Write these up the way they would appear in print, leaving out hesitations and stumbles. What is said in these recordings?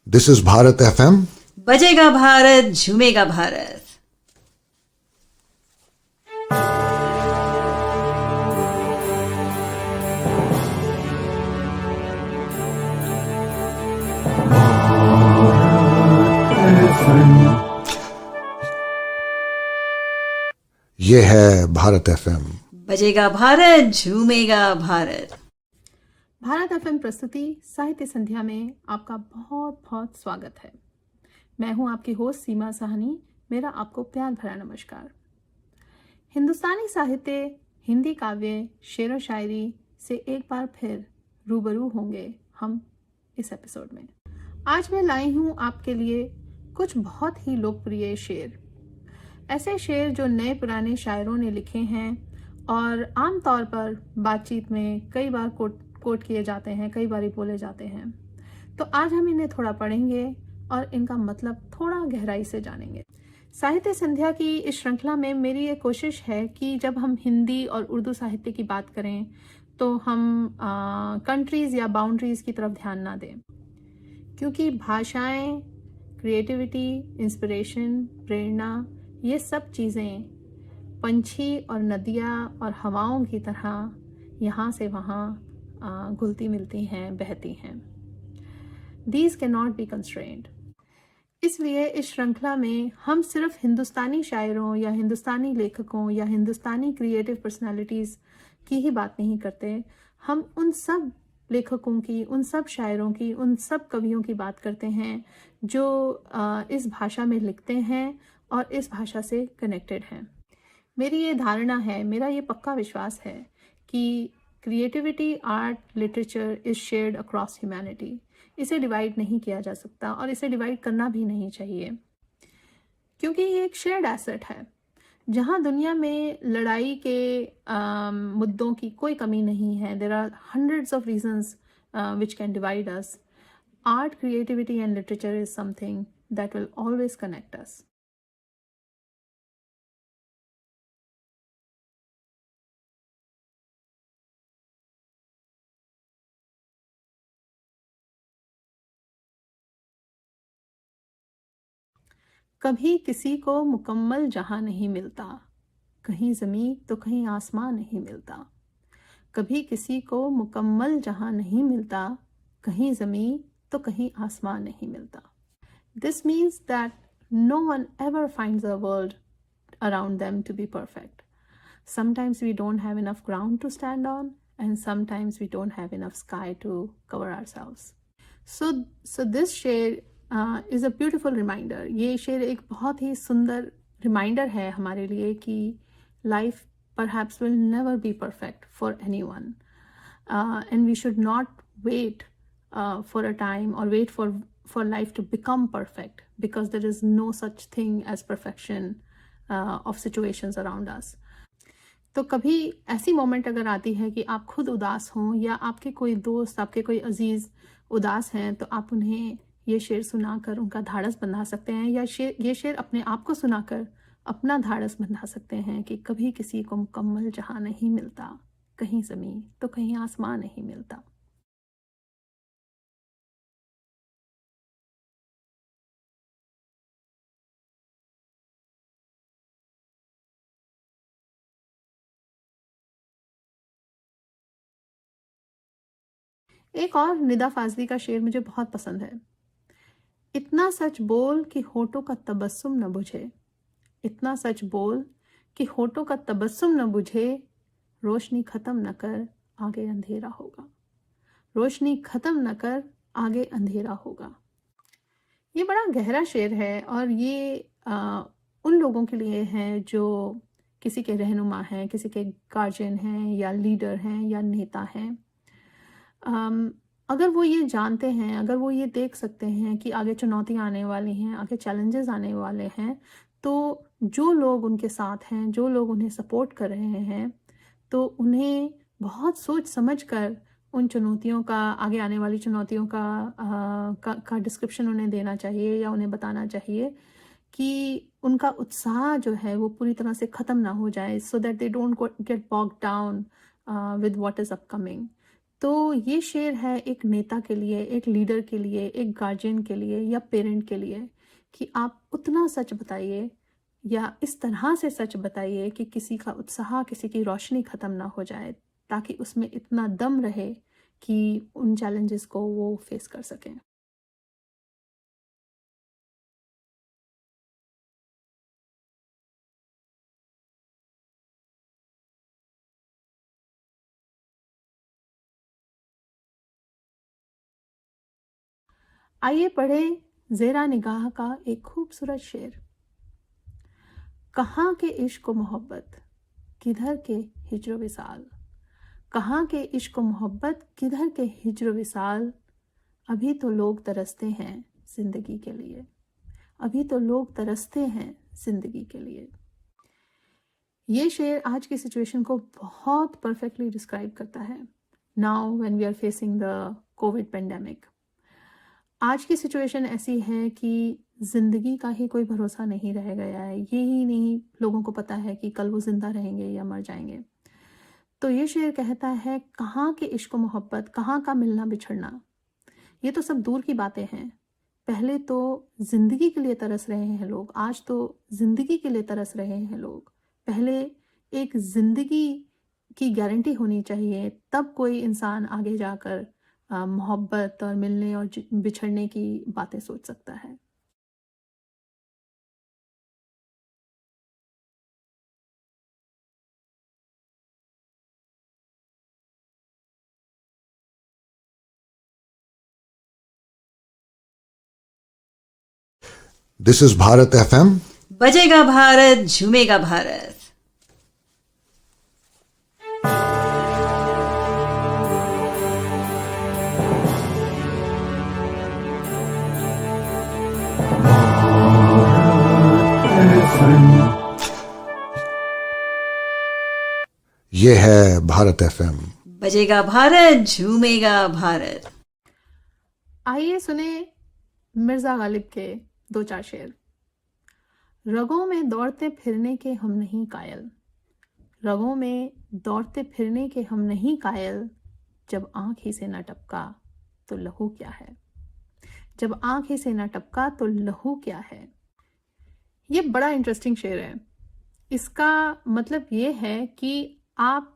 This is Bharat FM. बजेगा भारत, झूमेगा भारत। ये है भारत एफएम। बजेगा भारत, झूमेगा भारत। भारत एफएम प्रस्तुति साहित्य संध्या में आपका बहुत बहुत स्वागत है। मैं हूं आपकी होस्ट सीमा साहनी। मेरा आपको प्यार भरा नमस्कार। हिंदुस्तानी साहित्य, हिंदी काव्य, शेर व शायरी से एक बार फिर रूबरू होंगे हम इस एपिसोड में। आज मैं लाई हूं आपके लिए कुछ बहुत ही लोकप्रिय शेर, ऐसे शेर जो नए पुराने शायरों ने लिखे हैं और आमतौर पर बातचीत में कई बार कोट किए जाते हैं, कई बार बोले जाते हैं। तो आज हम इन्हें थोड़ा पढ़ेंगे और इनका मतलब थोड़ा गहराई से जानेंगे। साहित्य संध्या की इस श्रृंखला में मेरी ये कोशिश है कि जब हम हिंदी और उर्दू साहित्य की बात करें तो हम कंट्रीज या बाउंड्रीज की तरफ ध्यान ना दें, क्योंकि भाषाएं, क्रिएटिविटी, इंस्पिरेशन, प्रेरणा, ये सब चीज़ें पंछी और नदियाँ और हवाओं की तरह यहाँ से वहाँ घुलती मिलती हैं, बहती हैं। These cannot be constrained। इसलिए इस श्रृंखला में हम सिर्फ हिंदुस्तानी शायरों या हिंदुस्तानी लेखकों या हिंदुस्तानी क्रिएटिव पर्सनालिटीज़ की ही बात नहीं करते। हम उन सब लेखकों की, उन सब शायरों की, उन सब कवियों की बात करते हैं जो इस भाषा में लिखते हैं और इस भाषा से कनेक्टेड हैं। मेरी ये धारणा है, मेरा ये पक्का विश्वास है कि creativity, art, literature is shared across humanity. इसे डिवाइड नहीं किया जा सकता और इसे डिवाइड करना भी नहीं चाहिए, क्योंकि ये एक शेयर्ड एसेट है। जहाँ दुनिया में लड़ाई के मुद्दों की कोई कमी नहीं है, there are hundreds of reasons which can divide us, art, creativity and literature is something that will always connect us. कभी किसी को मुकम्मल जहां नहीं मिलता, कहीं ज़मीं तो कहीं आसमान नहीं मिलता। कभी किसी को मुकम्मल जहां नहीं मिलता, कहीं ज़मीं तो कहीं आसमान नहीं मिलता। This means that no one ever finds a world around them to be perfect. Sometimes we don't have enough ground to stand on, and sometimes we don't have enough sky to cover ourselves. So this share is a beautiful reminder. ये शेर एक बहुत ही सुंदर reminder है हमारे लिए कि life perhaps will never be perfect for anyone, and we should not wait for a time or wait for life to become perfect, because there is no such thing as perfection of situations around us. तो कभी ऐसी moment अगर आती है कि आप खुद उदास हों या आपके कोई दोस्त, आपके कोई अजीज उदास हैं, तो आप उन्हें ये शेर सुनाकर उनका धाड़स बंधा सकते हैं, या ये शेर अपने आप को सुनाकर अपना धाड़स बंधा सकते हैं कि कभी किसी को मुकम्मल जहां नहीं मिलता, कहीं ज़मीं तो कहीं आसमान नहीं मिलता। एक और निदा फाजली का शेर मुझे बहुत पसंद है। इतना सच बोल कि होठों का तबस्सुम न बुझे, इतना सच बोल कि होठों का तबस्सुम न बुझे, रोशनी खत्म न कर आगे अंधेरा होगा। रोशनी खत्म न कर आगे अंधेरा होगा। ये बड़ा गहरा शेर है और ये उन लोगों के लिए है जो किसी के रहनुमा हैं, किसी के गार्जियन हैं या लीडर हैं या नेता हैं। अगर वो ये जानते हैं, अगर वो ये देख सकते हैं कि आगे चुनौतियाँ आने वाली हैं, आगे चैलेंजेस आने वाले हैं, तो जो लोग उनके साथ हैं, जो लोग उन्हें सपोर्ट कर रहे हैं, तो उन्हें बहुत सोच समझ कर उन चुनौतियों का, आगे आने वाली चुनौतियों का डिस्क्रिप्शन उन्हें देना चाहिए या उन्हें बताना चाहिए कि उनका उत्साह जो है वो पूरी तरह से ख़त्म ना हो जाए, so that they don't get bogged down with what is upcoming. तो ये शेर है एक नेता के लिए, एक लीडर के लिए, एक गार्जियन के लिए या पेरेंट के लिए कि आप उतना सच बताइए या इस तरह से सच बताइए कि किसी का उत्साह, किसी की रोशनी ख़त्म ना हो जाए, ताकि उसमें इतना दम रहे कि उन चैलेंजेस को वो फेस कर सकें। आइए पढ़ें ज़ेरा निगाह का एक खूबसूरत शेर। कहाँ के इश्क मोहब्बत, किधर के हिज्र विसाल। कहाँ के इश्क मोहब्बत, किधर के हिज्र विसाल। अभी तो लोग तरसते हैं जिंदगी के लिए। अभी तो लोग तरसते हैं जिंदगी के लिए। ये शेर आज की सिचुएशन को बहुत परफेक्टली डिस्क्राइब करता है। Now when we are facing the COVID pandemic, आज की सिचुएशन ऐसी है कि ज़िंदगी का ही कोई भरोसा नहीं रह गया है। ये ही नहीं लोगों को पता है कि कल वो ज़िंदा रहेंगे या मर जाएंगे। तो ये शेर कहता है, कहाँ के इश्क मोहब्बत, कहाँ का मिलना बिछड़ना, ये तो सब दूर की बातें हैं। पहले तो ज़िंदगी के लिए तरस रहे हैं लोग। आज तो ज़िंदगी के लिए तरस रहे हैं लोग। पहले एक ज़िंदगी की गारंटी होनी चाहिए, तब कोई इंसान आगे जाकर मोहब्बत और मिलने और बिछड़ने की बातें सोच सकता है। This is Bharat FM. बजेगा भारत, झूमेगा भारत। ये है भारत FM। बजेगा भारत, झूमेगा भारत। आइए सुने मिर्ज़ा गालिब के दो चार शेर। रगों में दौड़ते फिरने के हम नहीं कायल। रगों में दौड़ते फिरने के हम नहीं कायल। जब आँख ही से न टपका तो लहू क्या है। जब आँख ही से न टपका तो लहू क्या है। ये बड़ा इंटरेस्टिंग शेर है। इसका मतलब ये है कि आप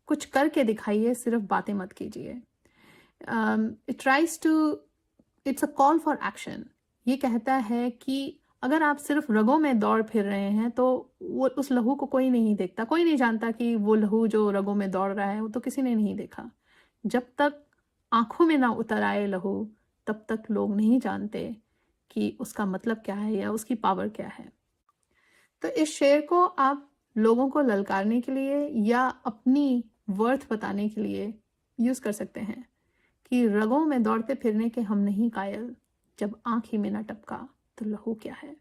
कुछ करके दिखाइए, सिर्फ बातें मत कीजिए। It's a call for action. ये कहता है कि अगर आप सिर्फ रगों में दौड़ फिर रहे हैं तो वो उस लहू को कोई नहीं देखता, कोई नहीं जानता कि वो लहू जो रगों में दौड़ रहा है वो तो किसी ने नहीं देखा। जब तक आंखों में ना उतर आए लहू, तब तक लोग नहीं जानते कि उसका मतलब क्या है या उसकी पावर क्या है। तो इस शेर को आप लोगों को ललकारने के लिए या अपनी वर्थ बताने के लिए यूज कर सकते हैं कि रगों में दौड़ते फिरने के हम नहीं कायल। जब आंख ही में न टपका तो लहू क्या है।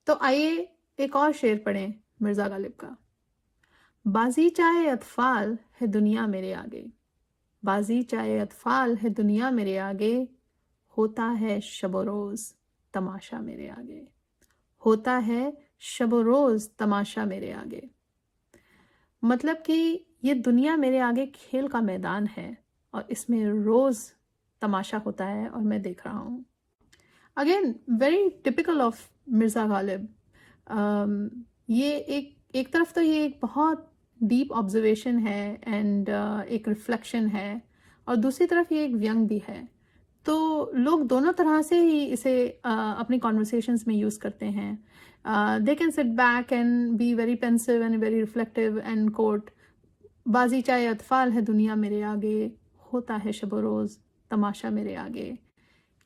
तो आइए एक और शेर पढ़ें मिर्ज़ा गालिब का। बाजी चाहे अतफाल है दुनिया मेरे आगे। बाजी चाहे अतफाल है दुनिया मेरे आगे। होता है शब रोज़ तमाशा मेरे आगे। होता है शब रोज़ तमाशा मेरे आगे। मतलब कि ये दुनिया मेरे आगे खेल का मैदान है और इसमें रोज़ तमाशा होता है और मैं देख रहा हूँ। Again very typical of Mirza Ghalib. ये एक तरफ तो ये एक बहुत डीप ऑब्जर्वेशन है एंड एक रिफ्लेक्शन है, और दूसरी तरफ ये एक व्यंग भी है। तो लोग दोनों तरह से ही इसे अपनी कॉन्वर्सेशंस में यूज़ करते हैं। They can sit back and be very pensive and very reflective and quote, बाजी चाहे अतफाल है दुनिया मेरे आगे, होता है शब रोज़ तमाशा मेरे आगे।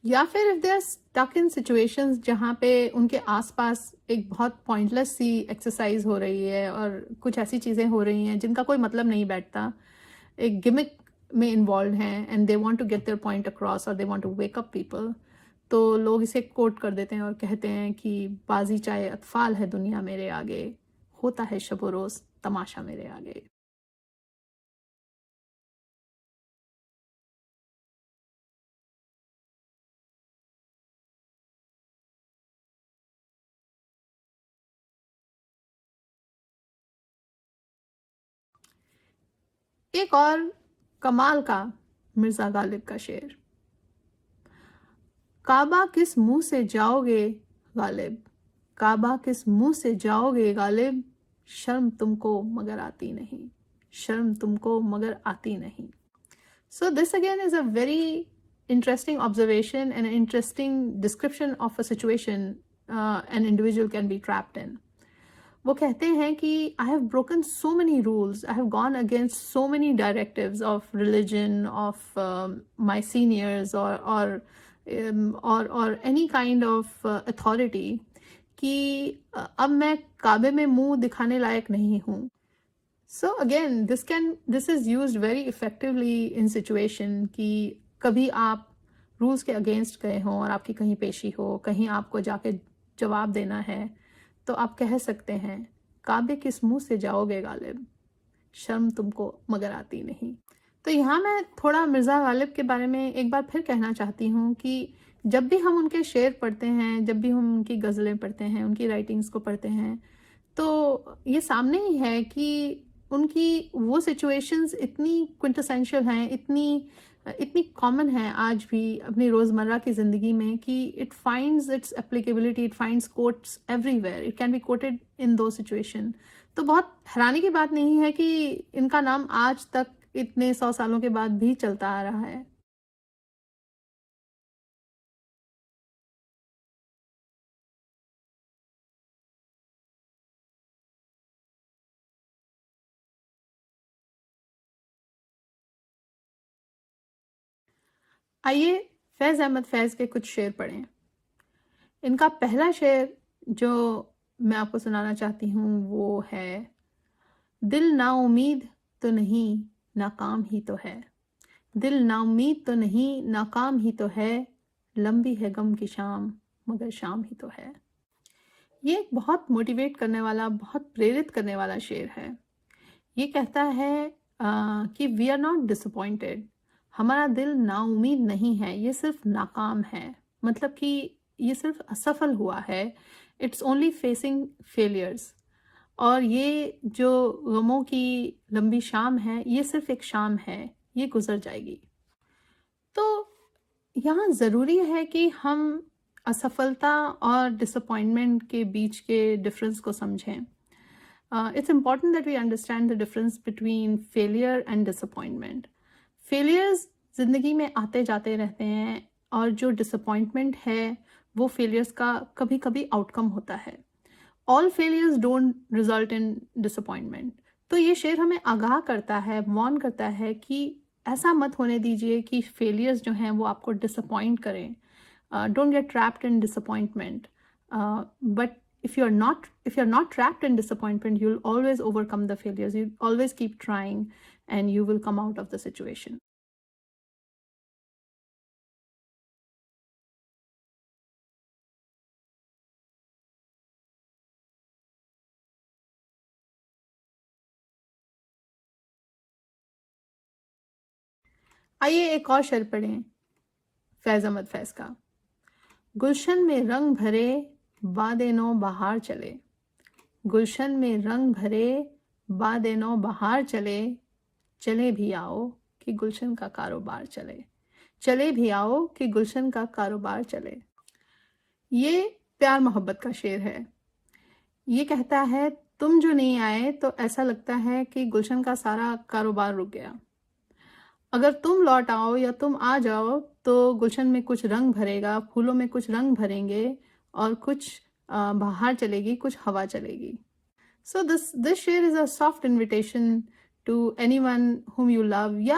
या फिर if they are stuck in situations जहाँ पे उनके आसपास एक बहुत पॉइंटलेस सी एक्सरसाइज हो रही है और कुछ ऐसी चीज़ें हो रही हैं जिनका कोई मतलब नहीं बैठता, एक गिमिक में इन्वॉल्व हैं and they want to get their point across और they want to wake up people, तो लोग इसे कोट कर देते हैं और कहते हैं कि बाजी चाहे अतफाल है दुनिया मेरे आगे, होता है शब रोज़ तमाशा मेरे आगे। एक और कमाल का मिर्ज़ा गालिब का शेर। काबा किस मुंह से जाओगे गालिब, काबा किस मुंह से जाओगे गालिब, शर्म तुमको मगर आती नहीं, शर्म तुमको मगर आती नहीं। So this again is a very interesting observation and an interesting description of a situation an individual can be trapped in. वो कहते हैं कि I have broken so many rules, I have gone against so many directives of religion, of my seniors or any kind of authority कि अब मैं काबे में मुंह दिखाने लायक नहीं हूँ। So again, this is used very effectively in situation कि कभी आप रूल्स के अगेंस्ट गए हों और आपकी कहीं पेशी हो, कहीं आपको जाके जवाब देना है, तो आप कह सकते हैं काबे किस मुंह से जाओगे गालिब, शर्म तुमको मगर आती नहीं। तो यहाँ मैं थोड़ा मिर्ज़ा गालिब के बारे में एक बार फिर कहना चाहती हूँ कि जब भी हम उनके शेर पढ़ते हैं, जब भी हम उनकी गज़लें पढ़ते हैं, उनकी राइटिंग्स को पढ़ते हैं, तो ये सामने ही है कि उनकी वो सिचुएशंस इतनी क्विंटेसेंशियल हैं, इतनी कॉमन हैं आज भी अपनी रोज़मर्रा की ज़िंदगी में कि it finds its applicability, it finds quotes everywhere, it can be quoted in two situation. तो बहुत हैरानी की बात नहीं है कि इनका नाम आज तक इतने 100 सालों के बाद भी चलता आ रहा है। आइए फैज़ अहमद फैज़ के कुछ शेर पढ़ें। इनका पहला शेर जो मैं आपको सुनाना चाहती हूँ वो है, दिल नाउमीद तो नहीं नाकाम ही तो है, दिल नाउमीद तो नहीं नाकाम ही तो है, लंबी है गम की शाम मगर शाम ही तो है। ये एक बहुत मोटिवेट करने वाला, बहुत प्रेरित करने वाला शेर है। ये कहता है कि वी आर नॉट डिसअपॉइंटेड, हमारा दिल नाउमीद नहीं है, ये सिर्फ नाकाम है, मतलब कि ये सिर्फ असफल हुआ है, इट्स ओनली फेसिंग फेलियर्स। और ये जो गमों की लंबी शाम है, ये सिर्फ एक शाम है, ये गुजर जाएगी। तो यहाँ ज़रूरी है कि हम असफलता और डिसअपॉइंटमेंट के बीच के डिफरेंस को समझें। It's important that we understand the difference between failure and disappointment. Failures ज़िंदगी में आते जाते रहते हैं और जो disappointment है वो failures का कभी कभी outcome होता है। All failures don't result in disappointment. तो ये शेर हमें आगाह करता है, warn करता है कि ऐसा मत होने दीजिए कि failures जो हैं वो आपको disappoint करें। Don't get trapped in disappointment. But if you're not trapped in disappointment, you'll always overcome the failures, you always keep trying and you will come out of the situation. आइए एक और शेर पढ़ें फैज़ अहमद फैज़ का। गुलशन में रंग भरे बादेनो बहार चले, गुलशन में रंग भरे बादेनो बहार चले, चले भी आओ कि गुलशन का कारोबार चले, चले भी आओ कि गुलशन का कारोबार चले। ये प्यार मोहब्बत का शेर है। ये कहता है तुम जो नहीं आए तो ऐसा लगता है कि गुलशन का सारा कारोबार रुक गया। अगर तुम लौट आओ या तुम आ जाओ तो गुलशन में कुछ रंग भरेगा, फूलों में कुछ रंग भरेंगे और कुछ बाहर चलेगी, कुछ हवा चलेगी। So this share is a soft invitation to anyone whom you love, या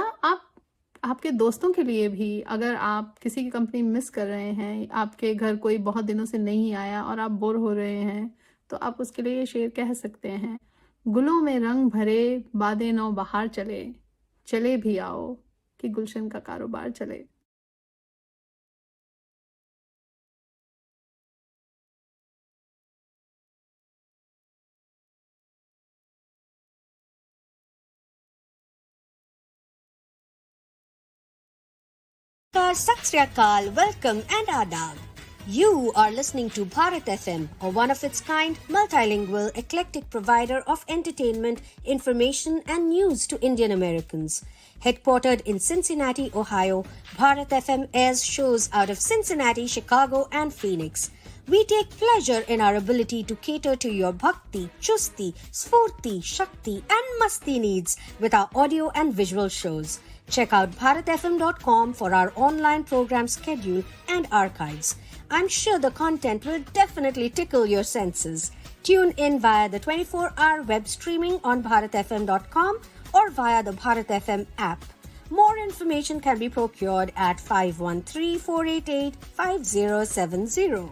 आपके दोस्तों के लिए भी, अगर आप किसी की कंपनी मिस कर रहे हैं, आपके घर कोई बहुत दिनों से नहीं आया और आप बोर हो रहे हैं, तो आप उसके लिए ये शेर कह सकते हैं, गुलों में रंग भरे बादे नौ बाहर चले, चले भी आओ कि गुलशन का कारोबार चले। सत श्री अकाल, वेलकम एंड आदाब। You are listening to Bharat FM, a one-of-its-kind, multilingual, eclectic provider of entertainment, information and news to Indian Americans. Headquartered in Cincinnati, Ohio, Bharat FM airs shows out of Cincinnati, Chicago and Phoenix. We take pleasure in our ability to cater to your bhakti, chusti, sphurti, shakti and masti needs with our audio and visual shows. Check out bharatfm.com for our online program schedule and archives. I'm sure the content will definitely tickle your senses. Tune in via the 24-hour web streaming on bharatfm.com or via the Bharat FM app. More information can be procured at 513-488-5070.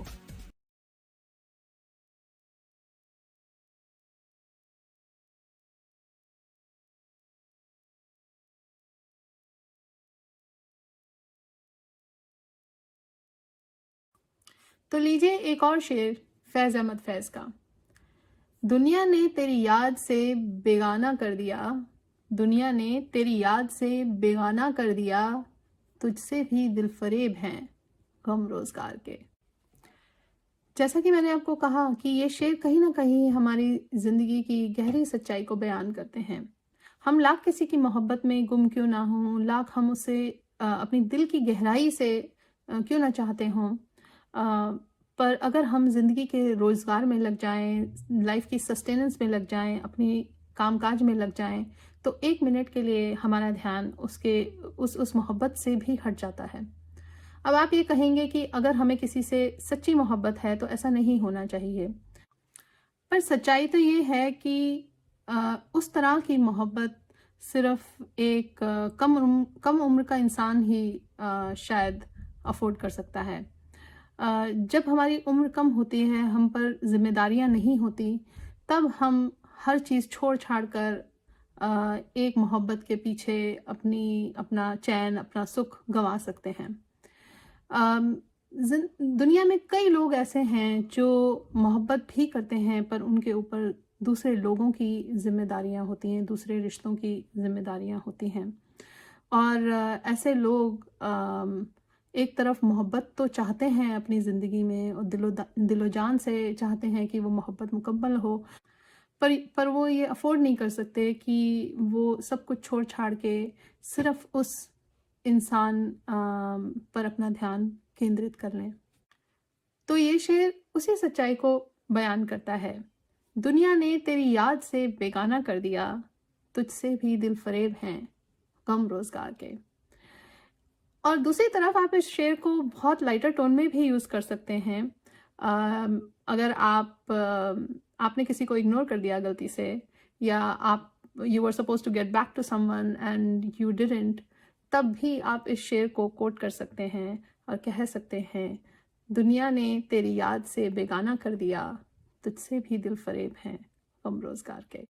तो लीजिए एक और शेर फैज़ अहमद फैज़ का। दुनिया ने तेरी याद से बेगाना कर दिया, दुनिया ने तेरी याद से बेगाना कर दिया, तुझसे भी दिल फरेब हैं गम रोजगार के। जैसा कि मैंने आपको कहा कि ये शेर कहीं ना कहीं हमारी ज़िंदगी की गहरी सच्चाई को बयान करते हैं। हम लाख किसी की मोहब्बत में गुम क्यों ना हों, लाख हम उसे अपनी दिल की गहराई से क्यों ना चाहते हों, पर अगर हम ज़िंदगी के रोज़गार में लग जाएं, लाइफ की सस्टेनेंस में लग जाएं, अपनी कामकाज में लग जाएं, तो एक मिनट के लिए हमारा ध्यान उस मोहब्बत से भी हट जाता है। अब आप ये कहेंगे कि अगर हमें किसी से सच्ची मोहब्बत है तो ऐसा नहीं होना चाहिए, पर सच्चाई तो ये है कि उस तरह की मोहब्बत सिर्फ एक कम उम्र का इंसान ही शायद अफोर्ड कर सकता है। जब हमारी उम्र कम होती है, हम पर जिम्मेदारियां नहीं होती, तब हम हर चीज़ छोड़ छाड़ कर एक मोहब्बत के पीछे अपना चैन, अपना सुख गंवा सकते हैं। दुनिया में कई लोग ऐसे हैं जो मोहब्बत भी करते हैं, पर उनके ऊपर दूसरे लोगों की जिम्मेदारियां होती हैं, दूसरे रिश्तों की जिम्मेदारियां होती हैं। और ऐसे लोग एक तरफ मोहब्बत तो चाहते हैं अपनी ज़िंदगी में और दिलो जान से चाहते हैं कि वो मोहब्बत मुकम्मल हो, पर वो ये अफोर्ड नहीं कर सकते कि वो सब कुछ छोड़ छाड़ के सिर्फ उस इंसान पर अपना ध्यान केंद्रित कर लें। तो ये शेर उसी सच्चाई को बयान करता है। दुनिया ने तेरी याद से बेगाना कर दिया, तुझसे भी दिल फरेब हैं गम रोजगार के। और दूसरी तरफ आप इस शेर को बहुत लाइटर टोन में भी यूज़ कर सकते हैं। अगर आपने किसी को इग्नोर कर दिया गलती से, या you were supposed to get back to someone and you didn't, तब भी आप इस शेर को कोट कर सकते हैं और कह सकते हैं, दुनिया ने तेरी याद से बेगाना कर दिया, तुझसे भी दिल फरेब हैं गम रोजगार के।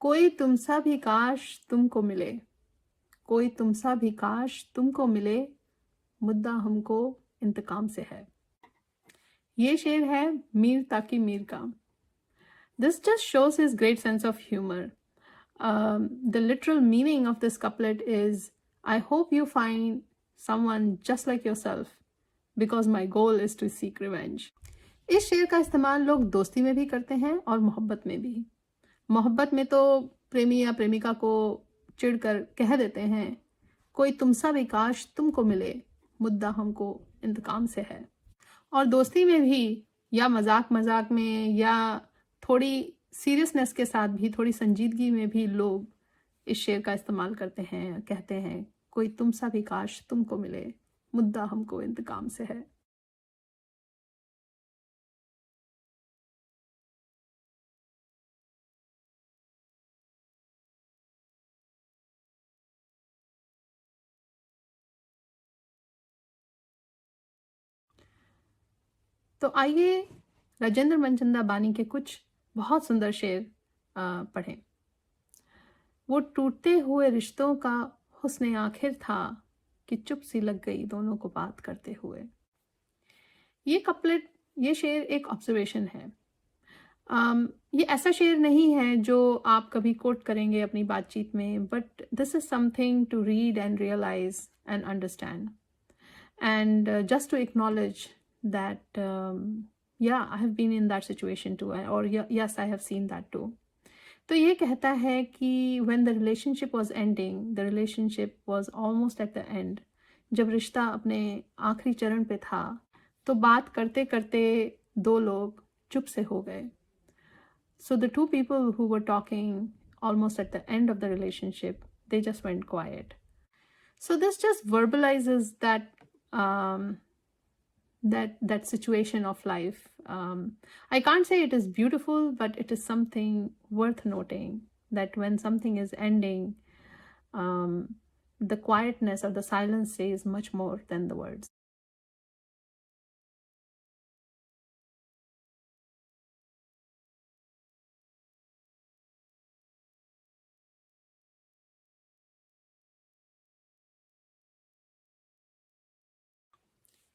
कोई तुमसा भी काश तुमको मिले, कोई तुमसा भी काश तुमको मिले, मुद्दा हमको इंतकाम से है। ये शेर है मीर ताकी मीर का। This just shows his great sense of humor. The literal meaning of this couplet is, I hope you find someone just like yourself, because my goal is to seek revenge. इस शेर का इस्तेमाल लोग दोस्ती में भी करते हैं और मोहब्बत में भी। मोहब्बत में तो प्रेमी या प्रेमिका को चिढ़कर कह देते हैं, कोई तुमसा भी काश तुमको मिले, मुद्दा हमको इंतकाम से है। और दोस्ती में भी, या मजाक मजाक में, या थोड़ी सीरियसनेस के साथ भी, थोड़ी संजीदगी में भी लोग इस शेर का इस्तेमाल करते हैं, कहते हैं, कोई तुमसा भी काश तुमको मिले, मुद्दा हमको इंतकाम से है। तो आइए राजेंद्र मनचंदा बानी के कुछ बहुत सुंदर शेर पढ़ें। वो टूटते हुए रिश्तों का हुस्न आखिर था कि चुप सी लग गई दोनों को बात करते हुए। ये कपलेट, ये शेर एक ऑब्जर्वेशन है। ये ऐसा शेर नहीं है जो आप कभी कोट करेंगे अपनी बातचीत में, but this is something to read and realize and understand and just to acknowledge that yeah, I have been in that situation too, or yes, I have seen that too. तो ये कहता है कि when the relationship was ending, the relationship was almost at the end, जब रिश्ता अपने आखिरी चरण पे था, तो बात करते करते दो लोग चुप से हो गए. So the two people who were talking almost at the end of the relationship, they just went quiet. So this just verbalizes that that situation of life. I can't say it is beautiful, but it is something worth noting, that when something is ending, the quietness or the silence says much more than the words.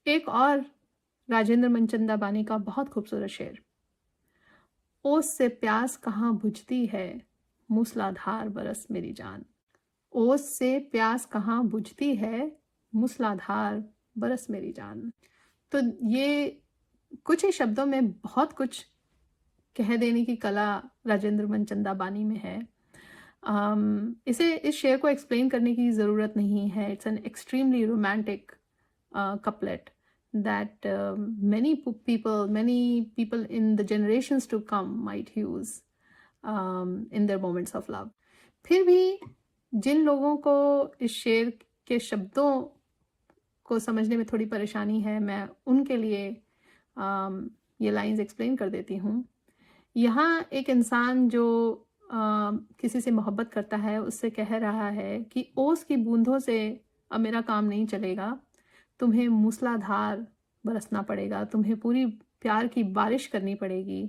एक और राजेंद्र मनचंदा बानी का बहुत खूबसूरत शेर. ओस से प्यास कहाँ बुझती है, मूसलाधार बरस मेरी जान. ओस से प्यास कहाँ बुझती है, मूसलाधार बरस मेरी जान. तो ये कुछ ही शब्दों में बहुत कुछ कह देने की कला राजेंद्र मनचंदा बानी में है. इस शेर को एक्सप्लेन करने की ज़रूरत नहीं है. It's an extremely romantic couplet that many people in the generations to come might use in their moments of love. फिर भी जिन लोगों को इस शेर के शब्दों को समझने में थोड़ी परेशानी है, मैं उनके लिए ये लाइंस एक्सप्लेन कर देती हूँ. यहाँ एक इंसान जो किसी से मोहब्बत करता है, उससे कह रहा है कि ओस की बूंदों से अब मेरा काम नहीं चलेगा, तुम्हें मूसलाधार बरसना पड़ेगा, तुम्हें पूरी प्यार की बारिश करनी पड़ेगी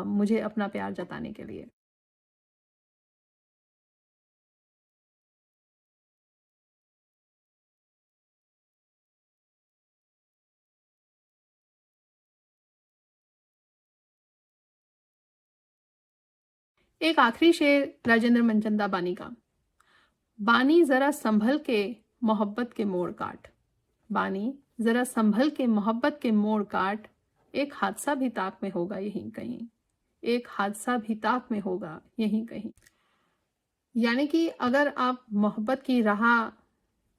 मुझे अपना प्यार जताने के लिए. एक आखिरी शेर राजेंद्र मनचंदा बानी का. बानी जरा संभल के मोहब्बत के मोड़ काट. बानी जरा संभल के मोहब्बत के मोड़ काट, एक हादसा भी ताक में होगा यहीं कहीं, एक हादसा भी ताक में होगा यहीं कहीं. यानी कि अगर आप मोहब्बत की राह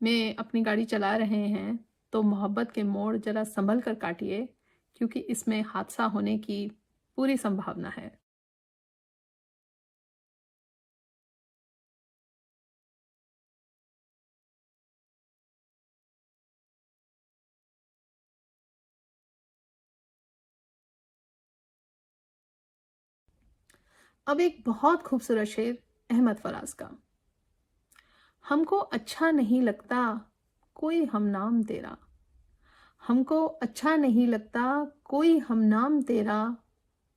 में अपनी गाड़ी चला रहे हैं तो मोहब्बत के मोड़ जरा संभल कर काटिए, क्योंकि इसमें हादसा होने की पूरी संभावना है. अब एक बहुत खूबसूरत शेर अहमद फराज का. हमको अच्छा नहीं लगता कोई हमनाम तेरा, हमको अच्छा नहीं लगता कोई हमनाम तेरा,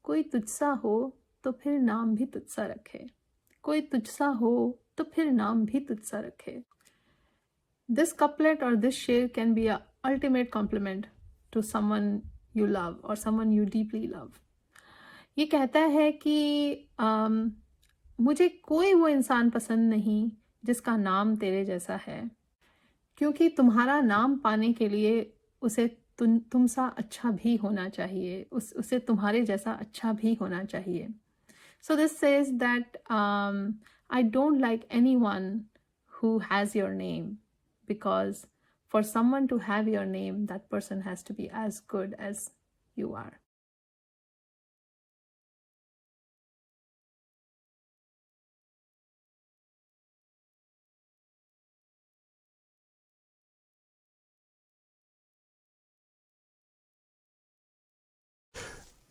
कोई तुझसा हो तो फिर नाम भी तुझसा रखे, कोई तुझसा हो तो फिर नाम भी तुझसा रखे. This couplet or this शेर can be a ultimate compliment to someone you love or someone you deeply love. ये कहता है कि मुझे कोई वो इंसान पसंद नहीं जिसका नाम तेरे जैसा है, क्योंकि तुम्हारा नाम पाने के लिए उसे तुमसा अच्छा भी होना चाहिए, उसे तुम्हारे जैसा अच्छा भी होना चाहिए. So this says that I don't like anyone who has your name, because for someone to have your name, that person has to be as good as you are.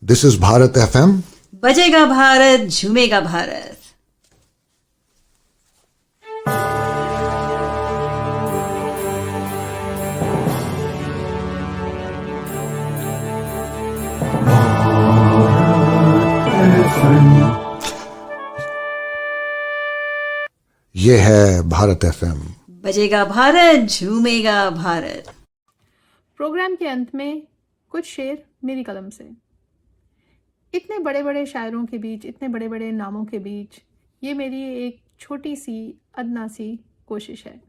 This is Bharat FM. बजेगा भारत, झूमेगा भारत. ये है Bharat FM. बजेगा Bharat, झूमेगा Bharat. Programme के अंत में कुछ शेर मेरी कलम से। इतने बड़े बड़े शायरों के बीच, इतने बड़े बड़े नामों के बीच, ये मेरी एक छोटी सी अदना सी कोशिश है।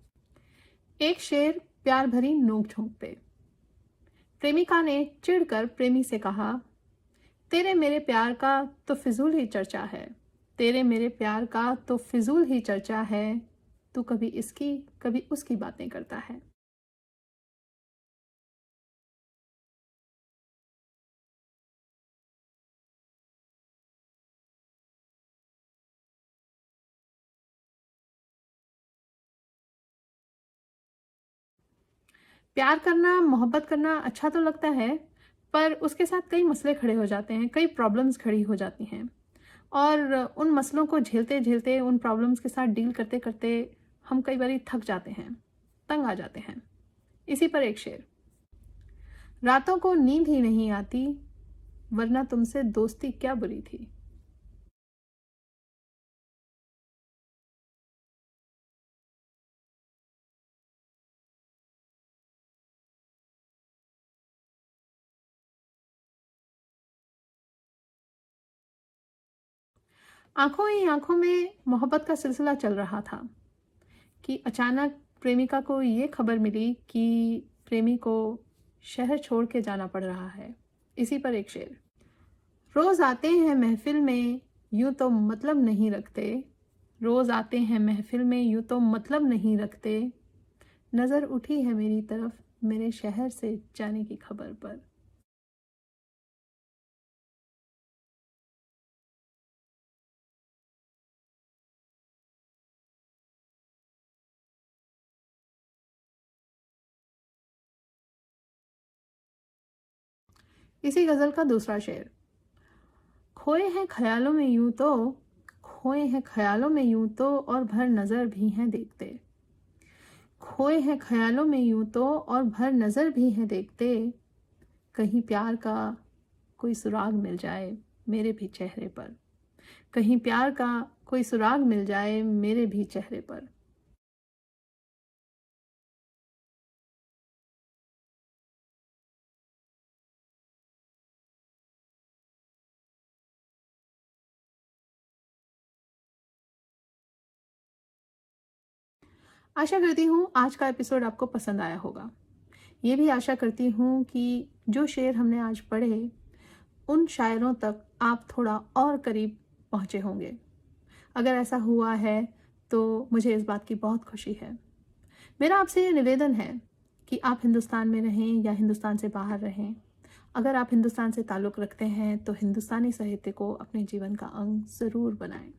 एक शेर प्यार भरी नोक झोंक पे। प्रेमिका ने चिढ़कर प्रेमी से कहा, तेरे मेरे प्यार का तो फिजूल ही चर्चा है, तेरे मेरे प्यार का तो फिजूल ही चर्चा है, तू कभी इसकी कभी उसकी बातें करता है। प्यार करना, मोहब्बत करना अच्छा तो लगता है, पर उसके साथ कई मसले खड़े हो जाते हैं, कई प्रॉब्लम्स खड़ी हो जाती हैं, और उन मसलों को झेलते झेलते, उन प्रॉब्लम्स के साथ डील करते करते हम कई बार थक जाते हैं, तंग आ जाते हैं। इसी पर एक शेर। रातों को नींद ही नहीं आती, वरना तुमसे दोस्ती क्या बुरी थी। आंखों ही आंखों में मोहब्बत का सिलसिला चल रहा था कि अचानक प्रेमिका को ये खबर मिली कि प्रेमी को शहर छोड़ के जाना पड़ रहा है। इसी पर एक शेर। रोज आते हैं महफिल में, यूं तो मतलब नहीं रखते, रोज आते हैं महफिल में, यूं तो मतलब नहीं रखते, नजर उठी है मेरी तरफ मेरे शहर से जाने की खबर पर। इसी गजल का दूसरा शेर। खोए हैं ख्यालों में यूं तो, खोए हैं ख्यालों में यूं तो, और भर नजर भी हैं देखते, खोए हैं ख्यालों में यूं तो, और भर नजर भी हैं देखते, कहीं प्यार का कोई सुराग मिल जाए मेरे भी चेहरे पर, कहीं प्यार का कोई सुराग मिल जाए मेरे भी चेहरे पर। आशा करती हूँ आज का एपिसोड आपको पसंद आया होगा। ये भी आशा करती हूँ कि जो शेर हमने आज पढ़े, उन शायरों तक आप थोड़ा और करीब पहुँचे होंगे। अगर ऐसा हुआ है तो मुझे इस बात की बहुत खुशी है। मेरा आपसे ये निवेदन है कि आप हिंदुस्तान में रहें या हिंदुस्तान से बाहर रहें, अगर आप हिंदुस्तान से ताल्लुक़ रखते हैं तो हिंदुस्तानी साहित्य को अपने जीवन का अंग ज़रूर बनाएं।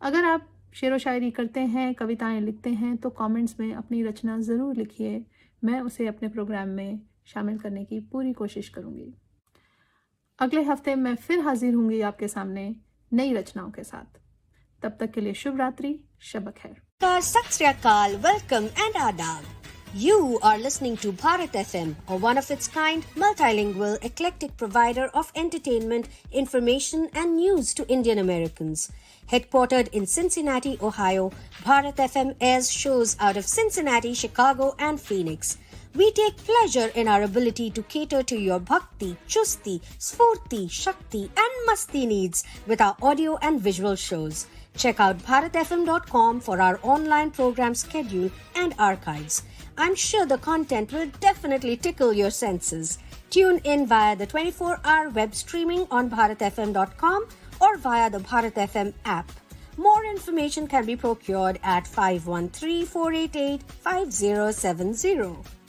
अगर आप शेर व शायरी करते हैं, कविताएं लिखते हैं, तो कमेंट्स में अपनी रचना ज़रूर लिखिए। मैं उसे अपने प्रोग्राम में शामिल करने की पूरी कोशिश करूँगी। अगले हफ्ते मैं फिर हाजिर होंगी आपके सामने नई रचनाओं के साथ। तब तक के लिए शुभ रात्रि, शब खैर। Sat Sri Akal, welcome and adab. You are listening to Bharat FM, a one-of-its-kind, multilingual, eclectic provider of entertainment, information and news to Indian Americans. Headquartered in Cincinnati, Ohio, Bharat FM airs shows out of Cincinnati, Chicago and Phoenix. We take pleasure in our ability to cater to your bhakti, chusti, sphurti, shakti and masti needs with our audio and visual shows. Check out bharatfm.com for our online program schedule and archives. I'm sure the content will definitely tickle your senses. Tune in via the 24-hour web streaming on bharatfm.com or via the Bharat FM app. More information can be procured at 513-488-5070.